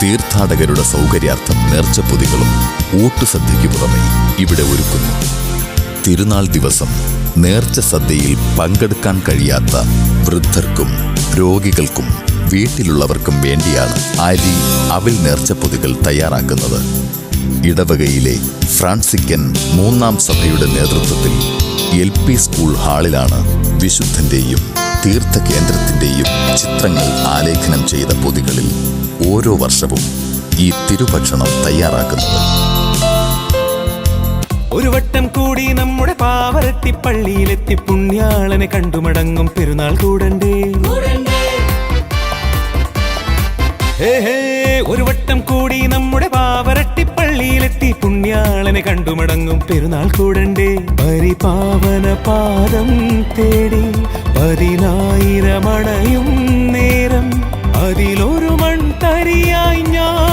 തീർത്ഥാടകരുടെ സൗകര്യാർത്ഥം നേർച്ചപ്പൊതികളും ഊട്ടുസദ്യയ്ക്ക് പുറമെ ഇവിടെ ഒരുക്കുന്നു. തിരുനാൾ ദിവസം നേർച്ച സദ്യയിൽ പങ്കെടുക്കാൻ കഴിയാത്ത വൃദ്ധർക്കും രോഗികൾക്കും വീട്ടിലുള്ളവർക്കും വേണ്ടിയാണ് അരി അവിൽ നേർച്ചപ്പൊതികൾ തയ്യാറാക്കുന്നത്. ഇടവകയിലെ ഫ്രാൻസിക്കൻ 3-ാം സഭയുടെ നേതൃത്വത്തിൽ LP സ്കൂൾ ഹാളിലാണ് വിശുദ്ധന്റെയും തീർത്ഥകേന്ദ്രത്തിന്റെയും ചിത്രങ്ങൾ ആലേഖനം ചെയ്ത പൊതികളിൽ ഓരോ വർഷവും ഈ തിരുഭക്ഷണം തയ്യാറാക്കുന്നത്. ഒരു വട്ടം കൂടി നമ്മുടെ പാവറട്ടി പള്ളിയിലെത്തി പുണ്യാളനെ കണ്ടുമടങ്ങും പെരുന്നാൾ കൂടണ്ടേ. ഒരു വട്ടം കൂടി നമ്മുടെ പാവറട്ടി പള്ളിയിലെത്തി പുണ്യാളനെ കണ്ടുമടങ്ങും പെരുന്നാൾ കൂടണ്ടേ. പരിപാവന പാദം തേടി 10,000 അണയും നേരം അതിലൊരു മൺതരിയായി ഞാൻ